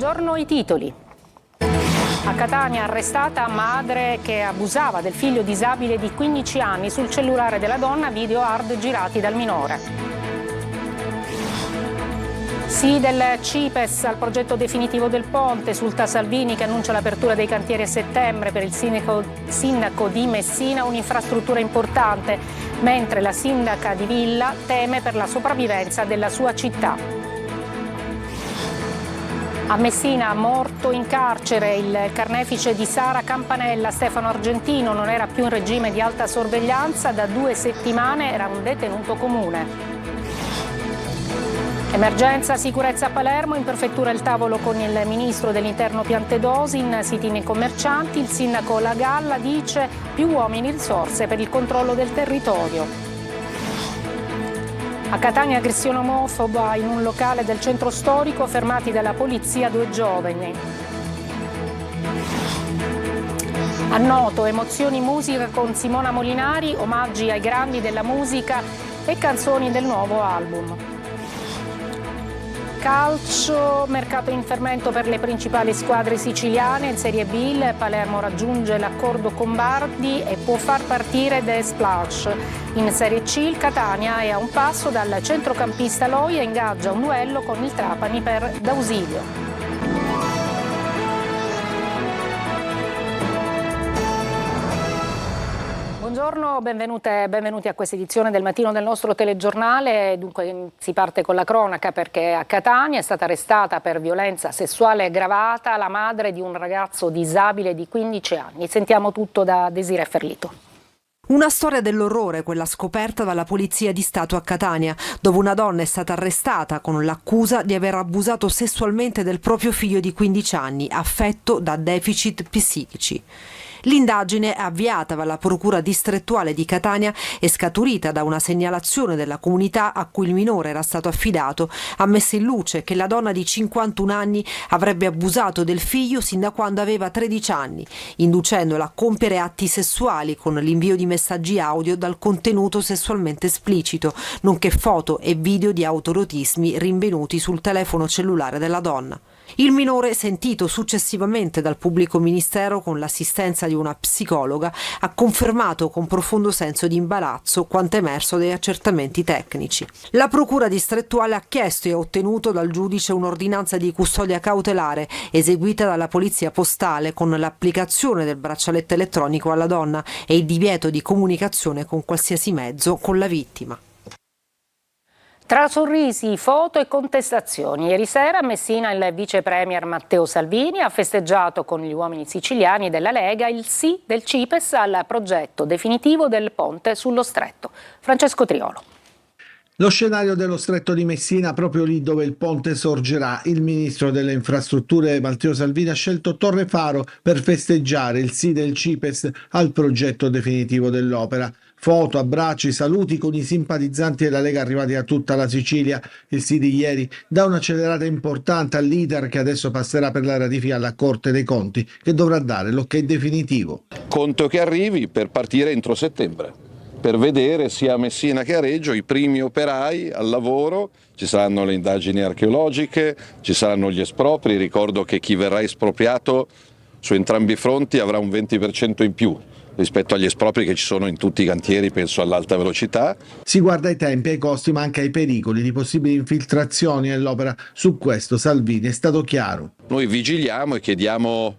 Buongiorno, i titoli. A Catania arrestata madre che abusava del figlio disabile di 15 anni. Sul cellulare della donna video hard girati dal minore. Sì del CIPES al progetto definitivo del ponte. Esulta Salvini che annuncia l'apertura dei cantieri a settembre. Per il sindaco di Messina un'infrastruttura importante, mentre la sindaca di Villa teme per la sopravvivenza della sua città. A Messina, morto in carcere il carnefice di Sara Campanella. Stefano Argentino non era più in regime di alta sorveglianza, da 2 settimane era un detenuto comune. Emergenza sicurezza a Palermo, in prefettura il tavolo con il ministro dell'interno Piantedosi, in sit-in commercianti. Il sindaco La Galla dice più uomini e risorse per il controllo del territorio. A Catania aggressione omofoba in un locale del centro storico, fermati dalla polizia 2 giovani. A Noto, emozioni musica con Simona Molinari, omaggi ai grandi della musica e canzoni del nuovo album. Calcio, mercato in fermento per le principali squadre siciliane. In Serie B il Palermo raggiunge l'accordo con Bardi e può far partire The Splash. In Serie C il Catania è a un passo dal centrocampista Loi e ingaggia un duello con il Trapani per D'Ausilio. Buongiorno, benvenuti a questa edizione del mattino del nostro telegiornale. Dunque si parte con la cronaca perché a Catania è stata arrestata per violenza sessuale aggravata la madre di un ragazzo disabile di 15 anni. Sentiamo tutto da Desiree Ferlito. Una storia dell'orrore, quella scoperta dalla Polizia di Stato a Catania, dove una donna è stata arrestata con l'accusa di aver abusato sessualmente del proprio figlio di 15 anni, affetto da deficit psichici. L'indagine, avviata dalla Procura distrettuale di Catania e scaturita da una segnalazione della comunità a cui il minore era stato affidato, ha messo in luce che la donna di 51 anni avrebbe abusato del figlio sin da quando aveva 13 anni, inducendola a compiere atti sessuali con l'invio di messaggi audio dal contenuto sessualmente esplicito, nonché foto e video di autoerotismi rinvenuti sul telefono cellulare della donna. Il minore, sentito successivamente dal pubblico ministero con l'assistenza di una psicologa, ha confermato con profondo senso di imbarazzo quanto emerso dagli accertamenti tecnici. La procura distrettuale ha chiesto e ha ottenuto dal giudice un'ordinanza di custodia cautelare eseguita dalla polizia postale con l'applicazione del braccialetto elettronico alla donna e il divieto di comunicazione con qualsiasi mezzo con la vittima. Tra sorrisi, foto e contestazioni, ieri sera a Messina il vice premier Matteo Salvini ha festeggiato con gli uomini siciliani della Lega il sì del CIPES al progetto definitivo del ponte sullo stretto. Francesco Triolo. Lo scenario dello stretto di Messina, proprio lì dove il ponte sorgerà. Il ministro delle infrastrutture Matteo Salvini ha scelto Torrefaro per festeggiare il sì del CIPES al progetto definitivo dell'opera. Foto, abbracci, saluti con i simpatizzanti della Lega arrivati da tutta la Sicilia. Il sì di ieri dà un'accelerata importante all'iter che adesso passerà per la ratifica alla Corte dei Conti, che dovrà dare l'ok definitivo. Conto che arrivi per partire entro settembre, per vedere sia a Messina che a Reggio i primi operai al lavoro. Ci saranno le indagini archeologiche, ci saranno gli espropri. Ricordo che chi verrà espropriato su entrambi i fronti avrà un 20% in più rispetto agli espropri che ci sono in tutti i cantieri, penso all'alta velocità. Si guarda ai tempi, ai costi, ma anche ai pericoli di possibili infiltrazioni nell'opera. Su questo Salvini è stato chiaro. Noi vigiliamo e chiediamo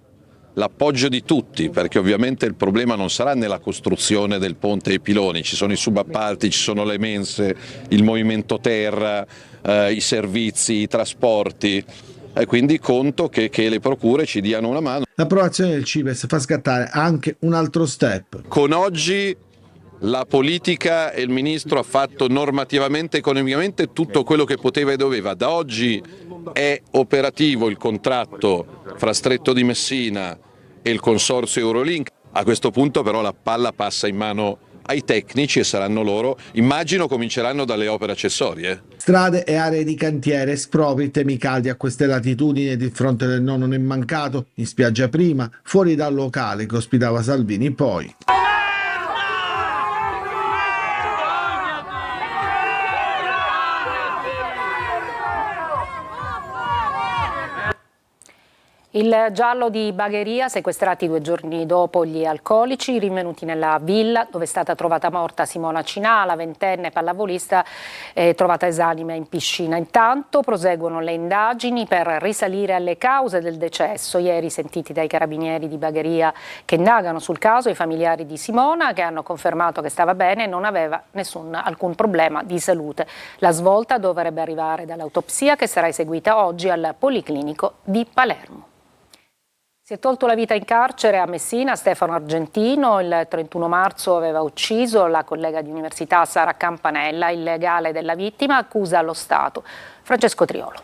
l'appoggio di tutti, perché ovviamente il problema non sarà nella costruzione del ponte e i piloni, ci sono i subappalti, ci sono le mense, il movimento terra, i servizi, i trasporti. E quindi conto che le procure ci diano una mano. L'approvazione del CIPES fa scattare anche un altro step. Con oggi la politica e il ministro ha fatto normativamente e economicamente tutto quello che poteva e doveva. Da oggi è operativo il contratto fra Stretto di Messina e il consorzio Eurolink. A questo punto però la palla passa in mano ai tecnici e saranno loro, immagino cominceranno dalle opere accessorie. Strade e aree di cantiere, espropri, temi caldi a queste latitudini ed il fronte del no non è mancato, in spiaggia prima, fuori dal locale che ospitava Salvini poi. Il giallo di Bagheria, sequestrati 2 giorni dopo gli alcolici, rinvenuti nella villa dove è stata trovata morta Simona Cinà, la ventenne pallavolista trovata esanime in piscina. Intanto proseguono le indagini per risalire alle cause del decesso. Ieri sentiti dai carabinieri di Bagheria che indagano sul caso i familiari di Simona, che hanno confermato che stava bene e non aveva alcun problema di salute. La svolta dovrebbe arrivare dall'autopsia che sarà eseguita oggi al Policlinico di Palermo. Si è tolto la vita in carcere a Messina Stefano Argentino. Il 31 marzo aveva ucciso la collega di università Sara Campanella. Il legale della vittima accusa lo Stato. Francesco Triolo.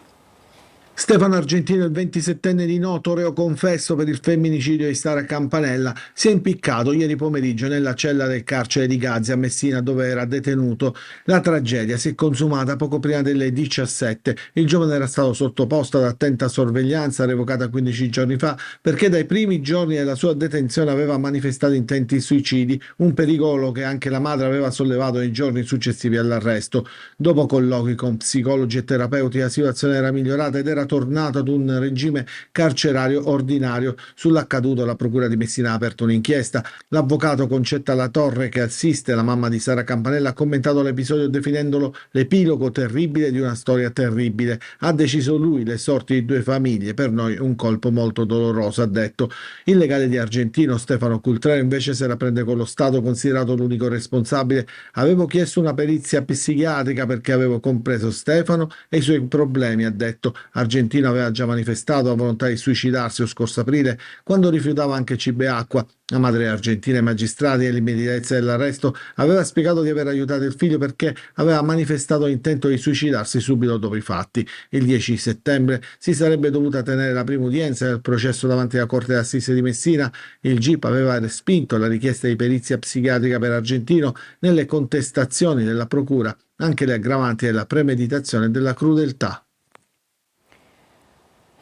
Stefano Argentino, il 27enne di noto reo confesso per il femminicidio di Sara Campanella, si è impiccato ieri pomeriggio nella cella del carcere di Gazzi a Messina, dove era detenuto. La tragedia si è consumata poco prima delle 17. Il giovane era stato sottoposto ad attenta sorveglianza, revocata 15 giorni fa, perché dai primi giorni della sua detenzione aveva manifestato intenti suicidi, un pericolo che anche la madre aveva sollevato nei giorni successivi all'arresto. Dopo colloqui con psicologi e terapeuti, la situazione era migliorata ed era tornato ad un regime carcerario ordinario. Sull'accaduto la procura di Messina ha aperto un'inchiesta. L'avvocato Concetta Latorre, che assiste la mamma di Sara Campanella, ha commentato l'episodio definendolo l'epilogo terribile di una storia terribile. Ha deciso lui le sorti di 2 famiglie, per noi un colpo molto doloroso, ha detto. Il legale di Argentino, Stefano Cultrero, invece se la prende con lo Stato, considerato l'unico responsabile. Avevo chiesto una perizia psichiatrica perché avevo compreso Stefano e i suoi problemi, ha detto. Argentino aveva già manifestato la volontà di suicidarsi lo scorso aprile, quando rifiutava anche cibo e acqua. La madre argentina e i magistrati, nell'immediatezza dell'arresto, aveva spiegato di aver aiutato il figlio perché aveva manifestato l'intento di suicidarsi subito dopo i fatti. Il 10 settembre si sarebbe dovuta tenere la prima udienza del processo davanti alla Corte d'Assise di Messina. Il GIP aveva respinto la richiesta di perizia psichiatrica per Argentino nelle contestazioni della procura, anche le aggravanti della premeditazione e della crudeltà.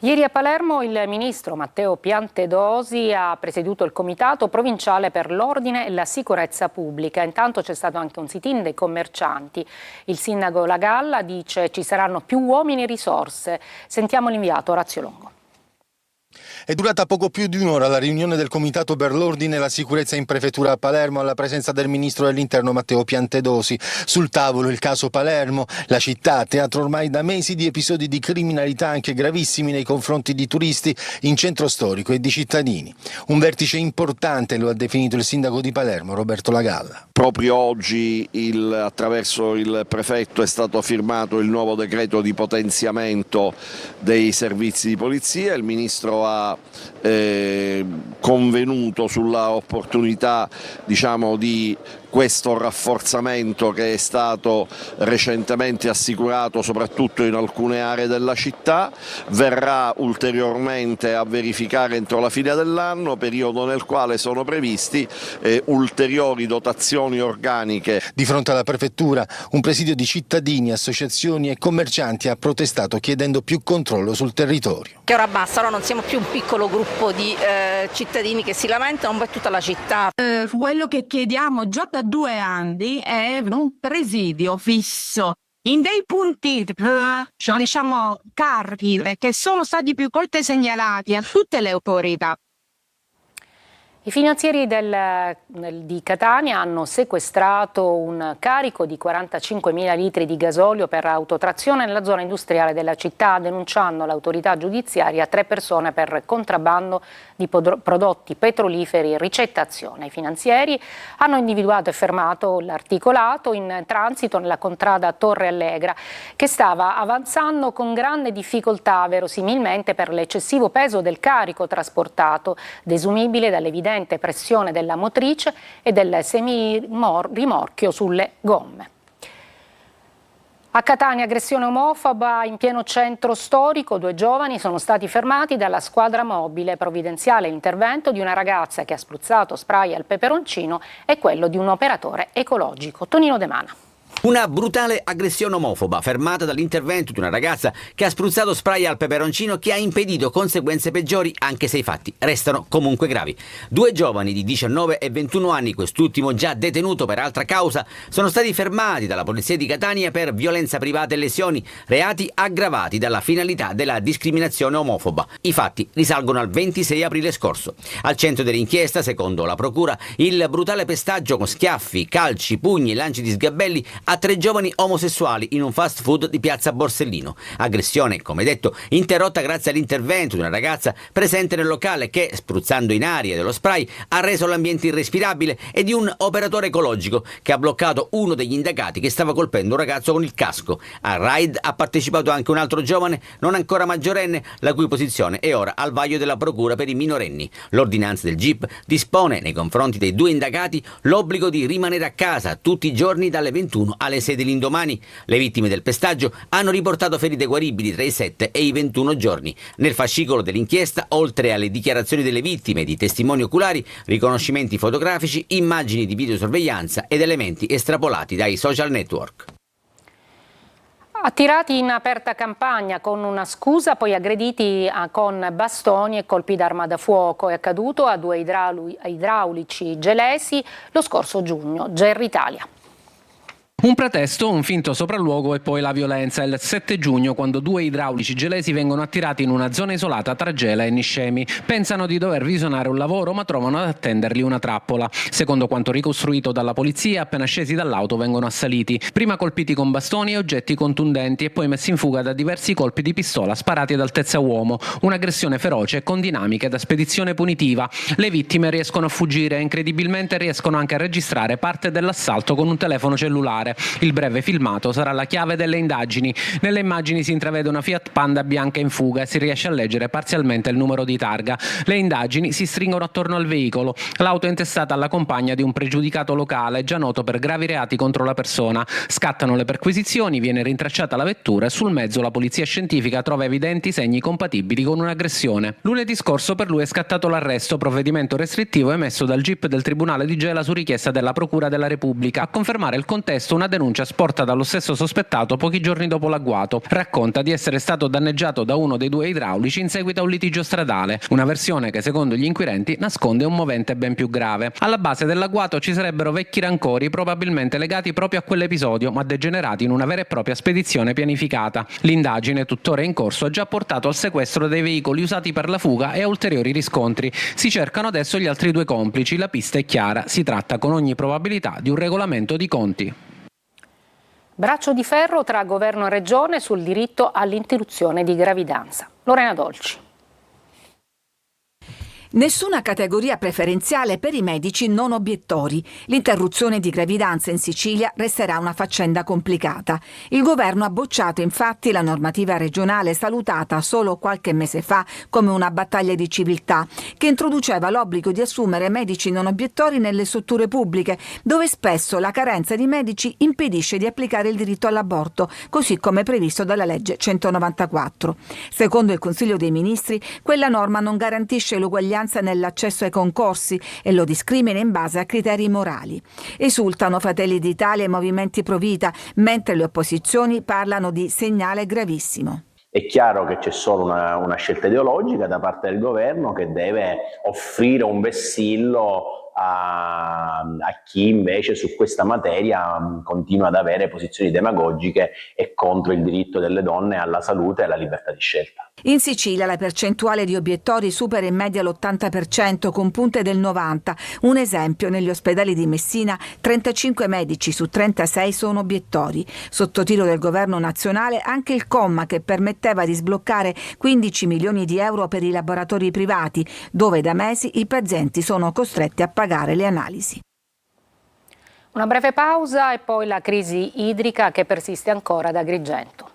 Ieri a Palermo il ministro Matteo Piantedosi ha presieduto il comitato provinciale per l'ordine e la sicurezza pubblica. Intanto c'è stato anche un sit-in dei commercianti. Il sindaco La Galla dice ci saranno più uomini e risorse. Sentiamo l'inviato Orazio Longo. È durata poco più di un'ora la riunione del Comitato per l'Ordine e la Sicurezza in Prefettura a Palermo alla presenza del Ministro dell'Interno Matteo Piantedosi. Sul tavolo il caso Palermo, la città teatro ormai da mesi di episodi di criminalità anche gravissimi nei confronti di turisti in centro storico e di cittadini. Un vertice importante lo ha definito il sindaco di Palermo Roberto La Galla. Proprio oggi attraverso il prefetto è stato firmato il nuovo decreto di potenziamento dei servizi di polizia. Il Ministro ha convenuto sulla opportunità, di questo rafforzamento che è stato recentemente assicurato soprattutto in alcune aree della città. Verrà ulteriormente a verificare entro la fine dell'anno, periodo nel quale sono previsti ulteriori dotazioni organiche. Di fronte alla prefettura un presidio di cittadini, associazioni e commercianti ha protestato chiedendo più controllo sul territorio. Che ora basta, ora non siamo più un piccolo gruppo di cittadini che si lamentano, ma è tutta la città. Quello che chiediamo già da 2 anni è un presidio fisso in dei punti cardine che sono stati più volte segnalati a tutte le autorità. I finanzieri di Catania hanno sequestrato un carico di 45.000 litri di gasolio per autotrazione nella zona industriale della città, denunciando l'autorità giudiziaria 3 persone per contrabbando di prodotti petroliferi e ricettazione. I finanzieri hanno individuato e fermato l'articolato in transito nella contrada Torre Allegra, che stava avanzando con grande difficoltà, verosimilmente per l'eccessivo peso del carico trasportato, desumibile dall'evidente pressione della motrice e del semirimorchio sulle gomme. A Catania, aggressione omofoba in pieno centro storico. 2 giovani sono stati fermati dalla squadra mobile. Provvidenziale l'intervento di una ragazza che ha spruzzato spray al peperoncino e quello di un operatore ecologico. Tonino De Mana. Una brutale aggressione omofoba fermata dall'intervento di una ragazza che ha spruzzato spray al peperoncino che ha impedito conseguenze peggiori, anche se i fatti restano comunque gravi. 2 giovani di 19 e 21 anni, quest'ultimo già detenuto per altra causa, sono stati fermati dalla polizia di Catania per violenza privata e lesioni, reati aggravati dalla finalità della discriminazione omofoba. I fatti risalgono al 26 aprile scorso. Al centro dell'inchiesta, secondo la procura, il brutale pestaggio con schiaffi, calci, pugni e lanci di sgabelli a 3 giovani omosessuali in un fast food di piazza Borsellino. Aggressione, come detto, interrotta grazie all'intervento di una ragazza presente nel locale che, spruzzando in aria dello spray, ha reso l'ambiente irrespirabile, e di un operatore ecologico che ha bloccato uno degli indagati che stava colpendo un ragazzo con il casco. Al raid ha partecipato anche un altro giovane non ancora maggiorenne, la cui posizione è ora al vaglio della procura per i minorenni. L'ordinanza del GIP dispone nei confronti dei 2 indagati l'obbligo di rimanere a casa tutti i giorni dalle 21 alle 6 dell'indomani. Le vittime del pestaggio hanno riportato ferite guaribili tra i 7 e i 21 giorni. Nel fascicolo dell'inchiesta, oltre alle dichiarazioni delle vittime e di testimoni oculari, riconoscimenti fotografici, immagini di videosorveglianza ed elementi estrapolati dai social network. Attirati in aperta campagna con una scusa, poi aggrediti con bastoni e colpi d'arma da fuoco. È accaduto a 2 idraulici gelesi lo scorso giugno. GR Italia. Un pretesto, un finto sopralluogo e poi la violenza. Il 7 giugno, quando 2 idraulici gelesi vengono attirati in una zona isolata tra Gela e Niscemi. Pensano di dover visionare un lavoro, ma trovano ad attenderli una trappola. Secondo quanto ricostruito dalla polizia, appena scesi dall'auto vengono assaliti. Prima colpiti con bastoni e oggetti contundenti e poi messi in fuga da diversi colpi di pistola sparati ad altezza uomo. Un'aggressione feroce con dinamiche da spedizione punitiva. Le vittime riescono a fuggire e incredibilmente riescono anche a registrare parte dell'assalto con un telefono cellulare. Il breve filmato sarà la chiave delle indagini. Nelle immagini si intravede una Fiat Panda bianca in fuga e si riesce a leggere parzialmente il numero di targa. Le indagini si stringono attorno al veicolo. L'auto è intestata alla compagna di un pregiudicato locale, già noto per gravi reati contro la persona. Scattano le perquisizioni, viene rintracciata la vettura e sul mezzo la polizia scientifica trova evidenti segni compatibili con un'aggressione. Lunedì scorso per lui è scattato l'arresto, provvedimento restrittivo emesso dal GIP del Tribunale di Gela su richiesta della Procura della Repubblica. A confermare il contesto una denuncia sporta dallo stesso sospettato pochi giorni dopo l'agguato. Racconta di essere stato danneggiato da uno dei 2 idraulici in seguito a un litigio stradale, una versione che secondo gli inquirenti nasconde un movente ben più grave. Alla base dell'agguato ci sarebbero vecchi rancori probabilmente legati proprio a quell'episodio, ma degenerati in una vera e propria spedizione pianificata. L'indagine, tuttora in corso, ha già portato al sequestro dei veicoli usati per la fuga e a ulteriori riscontri. Si cercano adesso gli altri 2 complici, la pista è chiara, si tratta con ogni probabilità di un regolamento di conti. Braccio di ferro tra governo e regione sul diritto all'interruzione di gravidanza. Lorena Dolci. Nessuna categoria preferenziale per i medici non obiettori. L'interruzione di gravidanza in Sicilia resterà una faccenda complicata. Il governo ha bocciato infatti la normativa regionale salutata solo qualche mese fa come una battaglia di civiltà, che introduceva l'obbligo di assumere medici non obiettori nelle strutture pubbliche, dove spesso la carenza di medici impedisce di applicare il diritto all'aborto, così come previsto dalla legge 194. Secondo il Consiglio dei Ministri, quella norma non garantisce l'uguaglianza nell'accesso ai concorsi e lo discrimina in base a criteri morali. Esultano Fratelli d'Italia e movimenti pro vita, mentre le opposizioni parlano di segnale gravissimo. È chiaro che c'è solo una scelta ideologica da parte del governo che deve offrire un vessillo a chi invece su questa materia continua ad avere posizioni demagogiche e contro il diritto delle donne alla salute e alla libertà di scelta. In Sicilia la percentuale di obiettori supera in media l'80% con punte del 90%. Un esempio: negli ospedali di Messina 35 medici su 36 sono obiettori. Sotto tiro del governo nazionale anche il comma che permetteva di sbloccare 15 milioni di euro per i laboratori privati, dove da mesi i pazienti sono costretti a pagare le analisi. Una breve pausa e poi la crisi idrica che persiste ancora ad Agrigento.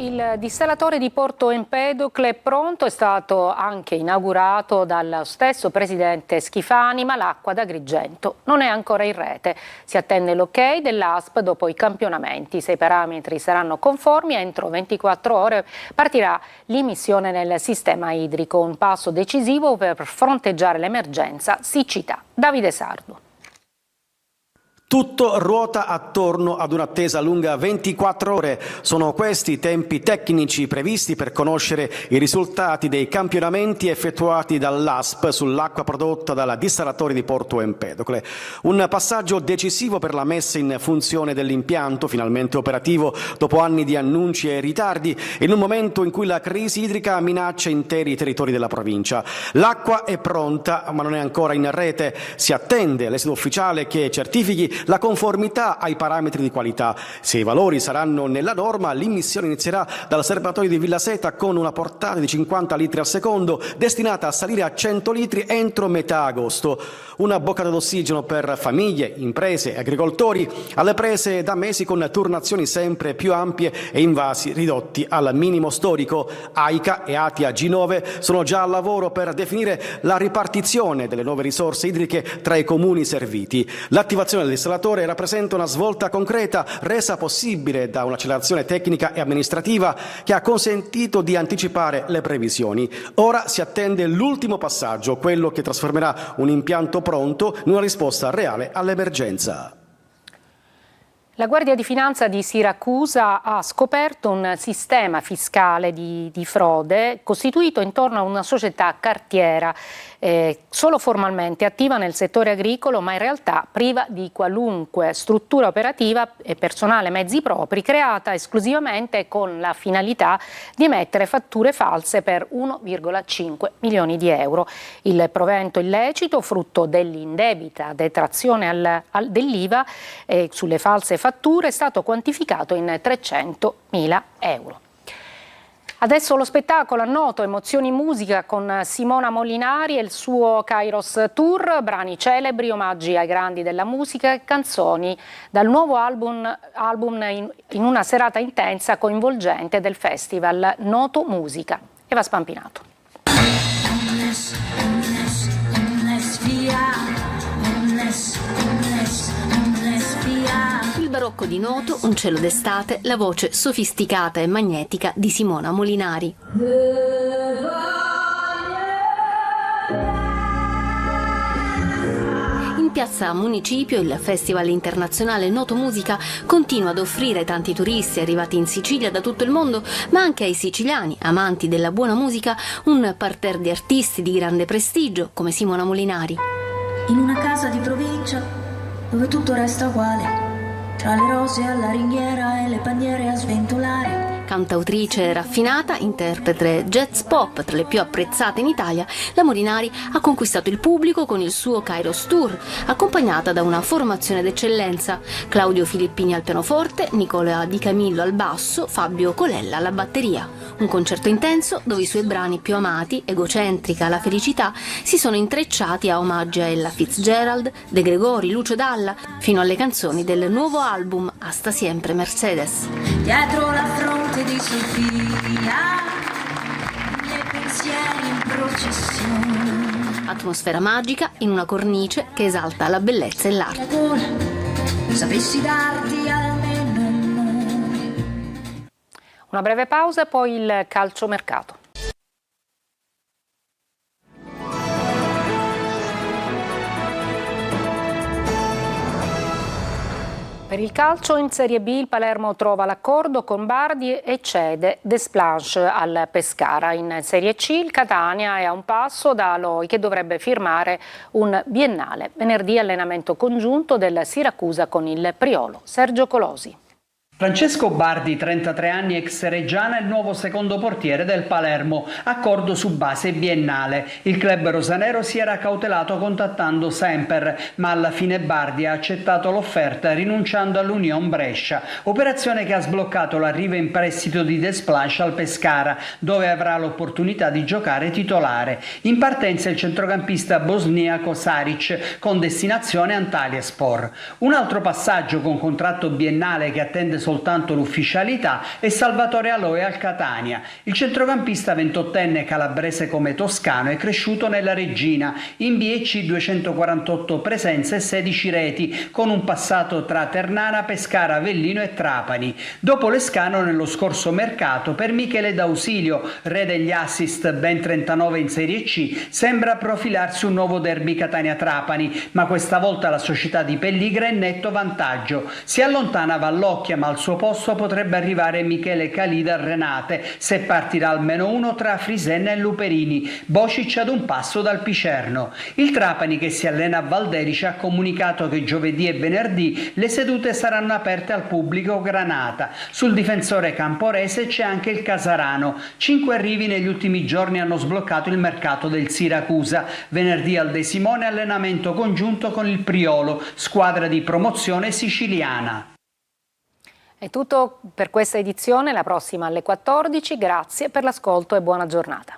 il dissalatore di Porto Empedocle è pronto, è stato anche inaugurato dal stesso presidente Schifani, ma l'acqua da Agrigento non è ancora in rete. Si attende l'ok dell'ASP dopo i campionamenti. Se i parametri saranno conformi, entro 24 ore partirà l'immissione nel sistema idrico, un passo decisivo per fronteggiare l'emergenza siccità. Davide Sardo. Tutto ruota attorno ad un'attesa lunga 24 ore. Sono questi i tempi tecnici previsti per conoscere i risultati dei campionamenti effettuati dall'ASP sull'acqua prodotta dalla dissalatore di Porto Empedocle. Un passaggio decisivo per la messa in funzione dell'impianto, finalmente operativo dopo anni di annunci e ritardi, in un momento in cui la crisi idrica minaccia interi territori della provincia. L'acqua è pronta, ma non è ancora in rete. Si attende l'esito ufficiale che certifichi la conformità ai parametri di qualità. Se i valori saranno nella norma, l'immissione inizierà dal serbatoio di Villaseta con una portata di 50 litri al secondo, destinata a salire a 100 litri entro metà agosto. Una boccata d'ossigeno per famiglie, imprese e agricoltori alle prese da mesi con turnazioni sempre più ampie e invasi ridotti al minimo storico. AICA e Atia G9 sono già al lavoro per definire la ripartizione delle nuove risorse idriche tra i comuni serviti. L'attivazione del dissalatore rappresenta una svolta concreta resa possibile da un'accelerazione tecnica e amministrativa che ha consentito di anticipare le previsioni. Ora si attende l'ultimo passaggio, quello che trasformerà un impianto pronto in una risposta reale all'emergenza. La Guardia di Finanza di Siracusa ha scoperto un sistema fiscale di frode costituito intorno a una società cartiera solo formalmente attiva nel settore agricolo, ma in realtà priva di qualunque struttura operativa e personale mezzi propri, creata esclusivamente con la finalità di emettere fatture false per 1,5 milioni di euro. Il provento illecito, frutto dell'indebita detrazione dell'IVA sulle false fatture, è stato quantificato in 300.000 euro. Adesso lo spettacolo a Noto, emozioni musica con Simona Molinari e il suo Kairos Tour, brani celebri, omaggi ai grandi della musica e canzoni dal nuovo album in una serata intensa coinvolgente del festival Noto Musica. Eva Spampinato. Il barocco di Noto, un cielo d'estate, la voce sofisticata e magnetica di Simona Molinari. In piazza Municipio il Festival Internazionale Noto Musica continua ad offrire ai tanti turisti arrivati in Sicilia da tutto il mondo, ma anche ai siciliani, amanti della buona musica, un parterre di artisti di grande prestigio come Simona Molinari. In una casa di provincia dove tutto resta uguale, tra le rose alla ringhiera e le bandiere a sventolare. Cantautrice raffinata, interprete jazz pop tra le più apprezzate in Italia, la Molinari ha conquistato il pubblico con il suo Kairos Tour, accompagnata da una formazione d'eccellenza: Claudio Filippini al pianoforte, Nicola Di Camillo al basso, Fabio Colella alla batteria. Un concerto intenso dove i suoi brani più amati, Egocentrica, La felicità, si sono intrecciati a omaggi a Ella Fitzgerald, De Gregori, Lucio Dalla, fino alle canzoni del nuovo album Hasta Siempre Mercedes. Dietro la fronte di Sofia, i miei pensieri in processione. Atmosfera magica in una cornice che esalta la bellezza e l'arte. Sapessi darti almeno un nome. Una breve pausa e poi il calciomercato. Per il calcio in Serie B il Palermo trova l'accordo con Bardi e cede Desplanche al Pescara. In Serie C il Catania è a un passo da Aloi che dovrebbe firmare un biennale. Venerdì allenamento congiunto del Siracusa con il Priolo. Sergio Colosi. Francesco Bardi, 33 anni, ex Reggiana, è il nuovo secondo portiere del Palermo, accordo su base biennale. Il club rosanero si era cautelato contattando Semper, ma alla fine Bardi ha accettato l'offerta rinunciando all'Union Brescia, operazione che ha sbloccato l'arrivo in prestito di Desplanche al Pescara, dove avrà l'opportunità di giocare titolare. In partenza il centrocampista bosniaco Saric, con destinazione Antalyaspor. Un altro passaggio con contratto biennale che attende soltanto l'ufficialità e Salvatore Aloe al Catania. Il centrocampista 28enne calabrese come toscano è cresciuto nella Regina, in BC 248 presenze e 16 reti, con un passato tra Ternana, Pescara, Avellino e Trapani. Dopo Lescano nello scorso mercato, per Michele D'Ausilio, re degli assist ben 39 in Serie C, sembra profilarsi un nuovo derby Catania-Trapani, ma questa volta la società di Pelligra è in netto vantaggio. Si allontana Vallocchia, ma al suo posto potrebbe arrivare Michele Calida a Renate, se partirà almeno uno tra Frisenna e Luperini. Bocic ad un passo dal Picerno. Il Trapani, che si allena a Valderice, ha comunicato che giovedì e venerdì le sedute saranno aperte al pubblico granata. Sul difensore camporese c'è anche il Casarano. 5 arrivi negli ultimi giorni hanno sbloccato il mercato del Siracusa. Venerdì al De Simone allenamento congiunto con il Priolo, squadra di promozione siciliana. È tutto per questa edizione, la prossima alle 14. Grazie per l'ascolto e buona giornata.